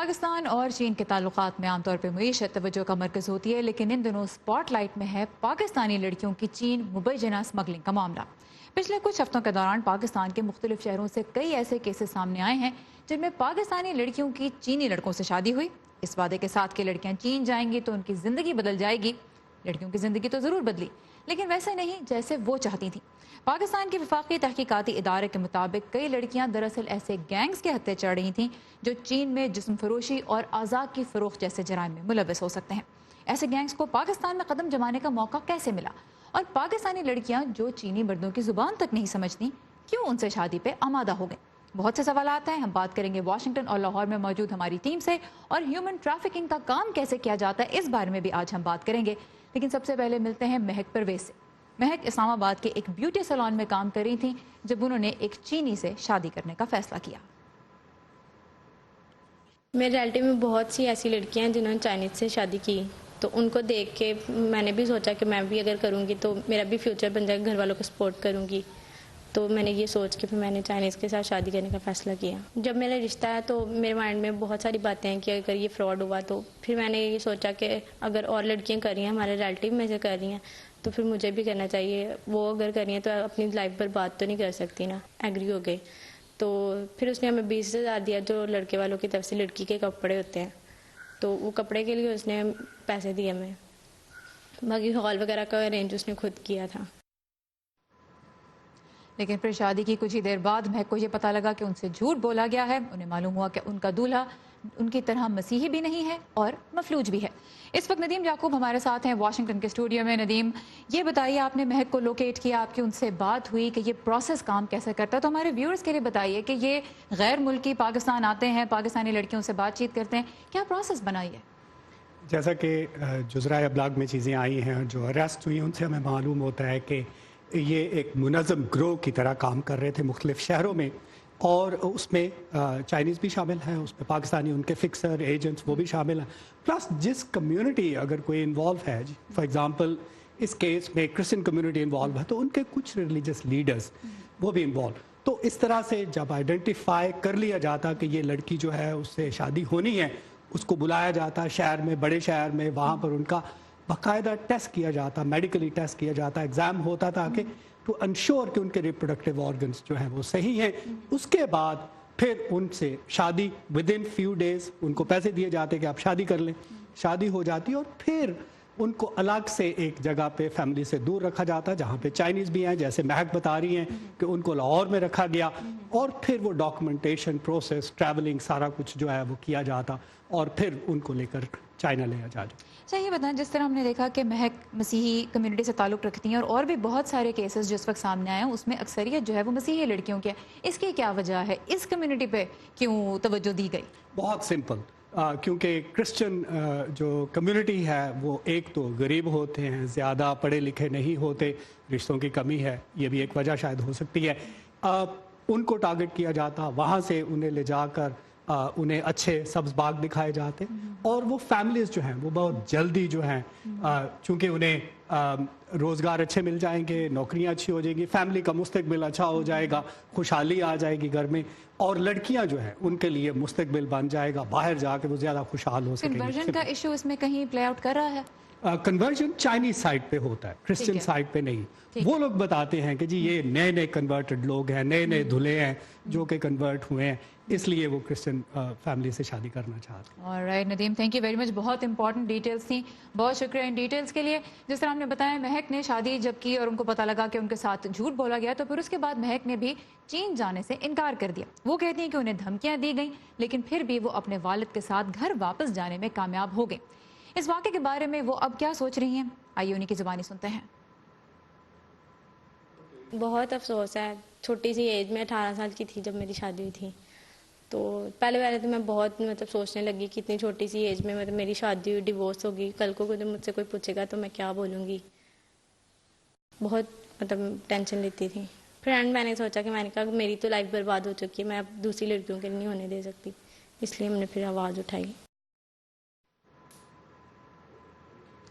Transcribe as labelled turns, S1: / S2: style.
S1: پاکستان اور چین کے تعلقات میں عام طور پہ معیشت توجہ کا مرکز ہوتی ہے، لیکن ان دنوں سپاٹ لائٹ میں ہے پاکستانی لڑکیوں کی چین مبینہ اسمگلنگ کا معاملہ۔ پچھلے کچھ ہفتوں کے دوران پاکستان کے مختلف شہروں سے کئی ایسے کیسز سامنے آئے ہیں جن میں پاکستانی لڑکیوں کی چینی لڑکوں سے شادی ہوئی، اس وعدے کے ساتھ کہ لڑکیاں چین جائیں گی تو ان کی زندگی بدل جائے گی۔ لڑکیوں کی زندگی تو ضرور بدلی، لیکن ویسے نہیں جیسے وہ چاہتی تھیں۔ پاکستان کے وفاقی تحقیقاتی ادارے کے مطابق کئی لڑکیاں دراصل ایسے گینگز کے ہتھے چڑھ رہی تھیں جو چین میں جسم فروشی اور اعضاء کی فروخت جیسے جرائم میں ملوث ہو سکتے ہیں۔ ایسے گینگز کو پاکستان میں قدم جمانے کا موقع کیسے ملا، اور پاکستانی لڑکیاں جو چینی مردوں کی زبان تک نہیں سمجھتی کیوں ان سے شادی پہ آمادہ ہو گئیں؟ بہت سے سوالات ہیں۔ ہم بات کریں گے واشنگٹن اور لاہور میں موجود ہماری ٹیم سے، اور ہیومن ٹریفکنگ کا کام کیسے کیا جاتا ہے اس بارے میں بھی آج ہم بات کریں گے۔ لیکن سب سے پہلے ملتے ہیں مہک پرویز سے۔ مہک اسلام آباد کے ایک بیوٹی سیلون میں کام کر رہی تھیں جب انہوں نے ایک چینی سے شادی کرنے کا فیصلہ کیا۔
S2: میرے ریلیٹیو میں بہت سی ایسی لڑکیاں ہیں جنہوں نے چائنیز سے شادی کی، تو ان کو دیکھ کے میں نے بھی سوچا کہ میں بھی اگر کروں گی تو میرا بھی فیوچر بن جائے گا، گھر والوں کو سپورٹ کروں گی۔ تو میں نے یہ سوچ کے پھر میں نے چائنیز کے ساتھ شادی کرنے کا فیصلہ کیا۔ جب میرا رشتہ ہے تو میرے مائنڈ میں بہت ساری باتیں ہیں کہ اگر یہ فراڈ ہوا تو پھر میں نے یہ سوچا کہ اگر اور لڑکیاں کر رہی ہیں، ہمارے ریلیٹیو میں سے کر رہی ہیں، تو پھر مجھے بھی کرنا چاہیے۔ وہ اگر کر رہی ہیں تو اپنی لائف برباد تو نہیں کر سکتی نا۔ ایگری ہو گئے تو پھر اس نے ہمیں 20,000 دیا جو لڑکے والوں کی طرف سے لڑکی کے کپڑے ہوتے ہیں، تو وہ کپڑے کے لیے اس نے پیسے دیے ہمیں، باقی ہال وغیرہ کا ارینج اس نے خود کیا تھا۔
S1: لیکن پھر شادی کی کچھ ہی دیر بعد مہک کو یہ پتہ لگا کہ ان سے جھوٹ بولا گیا ہے۔ انہیں معلوم ہوا کہ ان کا دولہا ان کی طرح مسیحی بھی نہیں ہے اور مفلوج بھی ہے۔ اس وقت ندیم یعقوب ہمارے ساتھ ہیں واشنگٹن کے اسٹوڈیو میں۔ ندیم، یہ بتائیے، آپ نے مہک کو لوکیٹ کیا، آپ کی ان سے بات ہوئی کہ یہ پروسیس کام کیسے کرتا ہے، تو ہمارے ویورز کے لیے بتائیے کہ یہ غیر ملکی پاکستان آتے ہیں، پاکستانی لڑکیوں سے بات چیت کرتے ہیں، کیا پروسیس بنائی ہے؟
S3: جیسا کہ جزرائے ابلاغ میں چیزیں آئی ہیں، جو اریسٹ ہوئی ان سے ہمیں معلوم ہوتا ہے کہ یہ ایک منظم گروہ کی طرح کام کر رہے تھے مختلف شہروں میں، اور اس میں چائنیز بھی شامل ہیں، اس میں پاکستانی ان کے فکسر ایجنٹس وہ بھی شامل ہیں، پلس جس کمیونٹی اگر کوئی انوالو ہے، فار ایگزامپل اس کیس میں کرسچن کمیونٹی انوالو ہے تو ان کے کچھ ریلیجس لیڈرز وہ بھی انوالو۔ تو اس طرح سے جب آئیڈینٹیفائی کر لیا جاتا کہ یہ لڑکی جو ہے اس سے شادی ہونی ہے، اس کو بلایا جاتا شہر میں، بڑے شہر میں، وہاں پر ان کا باقاعدہ ٹیسٹ کیا جاتا، میڈیکلی ٹیسٹ کیا جاتا، ایگزام ہوتا تھا کہ ٹو انشور کہ ان کے ریپروڈکٹیو آرگنز جو ہیں وہ صحیح ہیں۔ اس کے بعد پھر ان سے شادی ودن فیو ڈیز، ان کو پیسے دیے جاتے کہ آپ شادی کر لیں، شادی ہو جاتی، اور پھر ان کو الگ سے ایک جگہ پہ فیملی سے دور رکھا جاتا جہاں پہ چائنیز بھی ہیں، جیسے مہک بتا رہی ہیں کہ ان کو لاہور میں رکھا گیا، اور پھر وہ ڈاکومنٹیشن پروسیس، ٹریولنگ، سارا کچھ جو ہے وہ کیا جاتا، اور پھر ان کو لے کر چائنا لے جاتا۔
S1: اچھا یہ بتائیں، جس طرح ہم نے دیکھا کہ مہک مسیحی کمیونٹی سے تعلق رکھتی ہیں، اور بھی بہت سارے کیسز جس وقت سامنے آئے ہیں اس میں اکثریت جو ہے وہ مسیحی لڑکیوں کی ہے، اس کی کیا وجہ ہے؟ اس کمیونٹی پہ کیوں توجہ دی گئی؟
S3: بہت سمپل، کیونکہ کرسچن جو کمیونٹی ہے وہ ایک تو غریب ہوتے ہیں، زیادہ پڑھے لکھے نہیں ہوتے، رشتوں کی کمی ہے، یہ بھی ایک وجہ شاید ہو سکتی ہے۔ ان کو ٹارگٹ کیا جاتا، وہاں سے انہیں لے جا کر انہیں اچھے سبز باغ دکھائے جاتے، اور وہ فیملیز جو ہیں وہ بہت جلدی جو ہیں، چونکہ انہیں روزگار اچھے مل جائیں گے، نوکریاں اچھی ہو جائیں گی، فیملی کا مستقبل اچھا ہو جائے گا، خوشحالی آ جائے گی گھر میں، اور لڑکیاں جو ہیں ان کے لیے مستقبل بن جائے گا، باہر جا کے وہ زیادہ خوشحال ہو سکیں گے۔
S1: کنورژن کا ایشو اس میں کہیں پلے آؤٹ کر رہا ہے؟
S3: کنورژن چائنیز سائٹ پہ ہوتا ہے، کرسچن سائٹ پہ نہیں۔ وہ لوگ بتاتے ہیں کہ جی یہ نئے نئے کنورٹڈ لوگ ہیں، نئے نئے دھلے ہیں جو کہ کنورٹ ہوئے ہیں، اس لیے وہ کرسچن فیملی سے شادی کرنا چاہتے ہیں۔
S1: All right Nadeem, thank you very much, بہت امپورٹنٹ ڈیٹیلز تھیں، بہت شکریہ ان ڈیٹیلز کے لیے۔ جس طرح ہم نے بتایا مہک نے شادی جب کی اور ان کو پتہ لگا کہ ان کے ساتھ جھوٹ بولا گیا، تو پھر اس کے بعد مہک نے بھی چین جانے سے انکار کر دیا۔ وہ کہتی ہیں کہ انہیں دھمکیاں دی گئیں، لیکن پھر بھی وہ اپنے والد کے ساتھ گھر واپس جانے میں کامیاب ہو گئے۔ اس واقعے کے بارے میں وہ اب کیا سوچ رہی ہیں، آئیے انہی کی زبانی سنتے ہیں۔
S2: بہت افسوس ہے، چھوٹی سی ایج میں 18 سال کی تھی جب میری شادی ہوئی تھی، تو پہلے تو میں بہت سوچنے لگی کہ اتنی چھوٹی سی ایج میں میری شادی ہوئی، ڈیورس ہوگی، کل کو مجھ سے کوئی پوچھے گا تو میں کیا بولوں گی، بہت ٹینشن لیتی تھی۔ پھر میں نے سوچا کہ میں نے کہا میری تو لائف برباد ہو چکی ہے، میں اب دوسری لڑکیوں کے نہیں ہونے دے سکتی، اس لیے ہم نے پھر آواز اٹھائی۔